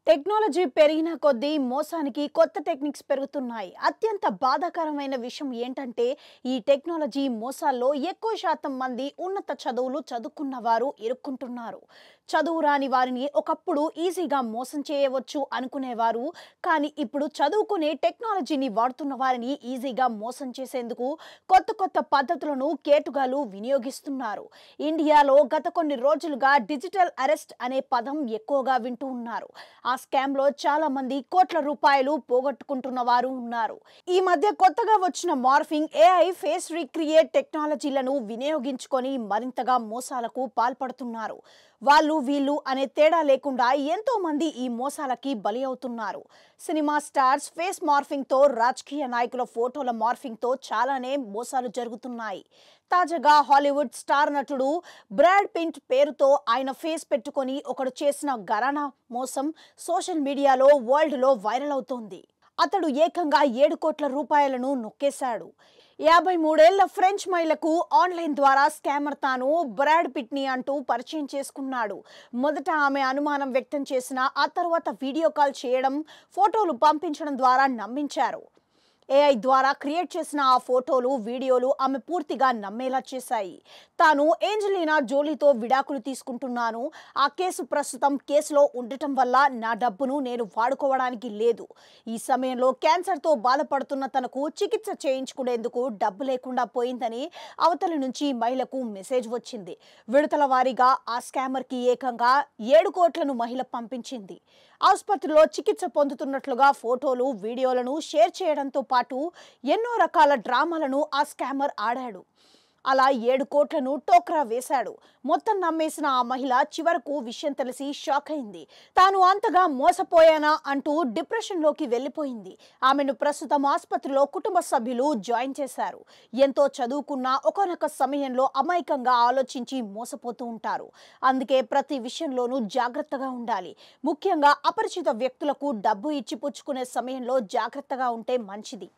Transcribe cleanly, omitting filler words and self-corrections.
Technology పెరిగిన కొద్దీ మోసానికి కొత్త టెక్నిక్స్ పెరుగుతున్నాయి. అత్యంత బాధాకరమైన విషయం ఏంటంటే ఈ టెక్నాలజీ మోసాల్లో ఎక్కువ శాతం మంది ఉన్నత చదువులు చదువుకున్న వారు ఇరుక్కుంటున్నారు. చదువు రాని వారిని ఒకప్పుడు ఈజీగా మోసం చేయవచ్చు అనుకునేవారు. కానీ ఇప్పుడు చదువుకునే టెక్నాలజీని వాడుతున్న వారిని ఈజీగా మోసం చేసేందుకు కొత్త కొత్త పద్ధతులను కేటుగాలు వినియోగిస్తున్నారు. ఇండియాలో గత కొన్ని రోజులుగా డిజిటల్ అరెస్ట్ అనే పదం ఎక్కువగా వింటూ ఉన్నారు. ఆ స్కామ్ లో చాలా మంది కోట్ల రూపాయలు పోగొట్టుకుంటున్న వారు ఉన్నారు. ఈ మధ్య కొత్తగా వచ్చిన మార్ఫింగ్ ఏఐ ఫేస్ రీక్రియేట్ టెక్నాలజీలను వినియోగించుకొని మరింతగా మోసాలకు పాల్పడుతున్నారు. వాళ్ళు వీళ్ళు అనే తేడా లేకుండా ఎంతో మంది ఈ మోసాలకి బలి అవుతున్నారు. సినిమా స్టార్స్ ఫేస్ మార్ఫింగ్ తో, రాజకీయ నాయకుల ఫోటోల మార్ఫింగ్ తో చాలానే మోసాలు జరుగుతున్నాయి. తాజాగా హాలీవుడ్ స్టార్ నటుడు బ్రాడ్ పిట్ పేరుతో ఆయన ఫేస్ పెట్టుకొని ఒకడు చేసిన ఘరానా మోసం సోషల్ మీడియాలో వరల్డ్ లో వైరల్ అవుతోంది. అతడు ఏకంగా 7 కోట్ల రూపాయలను నొక్కేశాడు. 53 ఏళ్ల ఫ్రెంచ్ మహిళకు ఆన్లైన్ ద్వారా స్కామర్ తాను బ్రాడ్ పిట్ని అంటూ పరిచయం చేసుకున్నాడు. మొదట ఆమె అనుమానం వ్యక్తం చేసిన ఆ తర్వాత వీడియో కాల్ చేయడం, ఫోటోలు పంపించడం ద్వారా నమ్మించారు. ఏఐ ద్వారా క్రియేట్ చేసిన ఆ ఫోటోలు, వీడియోలు ఆమె పూర్తిగా నమ్మేలా చేశాయి. తాను ఏంజలీనా జోలీతో విడాకులు తీసుకుంటున్నాను. ఆ కేసు ప్రస్తుతం కేసులో ఉండటం వల్ల నా డబ్బును నేను వాడుకోవడానికి లేదు. ఈ సమయంలో క్యాన్సర్తో బాధపడుతున్న తనకు చికిత్స చేయించుకునేందుకు డబ్బు లేకుండా పోయిందని అవతలి నుంచి మహిళకు మెసేజ్ వచ్చింది. విడతల వారీగా ఆ స్కామర్కి ఏకంగా 7 కోట్లను మహిళ పంపించింది. ఆసుపత్రిలో చికిత్స పొందుతున్నట్లుగా ఫోటోలు, వీడియోలను షేర్ చేయడంతో పాటు ఎన్నో రకాల డ్రామాలను ఆ స్కామర్ ఆడాడు. అలా 7 కోట్లను టోక్రా వేశాడు. మొత్తం నమ్మేసిన ఆ మహిళ చివరకు విషయం తెలిసి షాక్ అయింది. తాను అంతగా మోసపోయానా అంటూ డిప్రెషన్లోకి వెళ్ళిపోయింది. ఆమెను ప్రస్తుతం ఆసుపత్రిలో కుటుంబ సభ్యులు జాయిన్ చేశారు. ఎంతో చదువుకున్న ఒకానొక సమయంలో అమాయకంగా ఆలోచించి మోసపోతూ ఉంటారు. అందుకే ప్రతి విషయంలోనూ జాగ్రత్తగా ఉండాలి. ముఖ్యంగా అపరిచిత వ్యక్తులకు డబ్బు ఇచ్చి పుచ్చుకునే సమయంలో జాగ్రత్తగా ఉంటే మంచిది.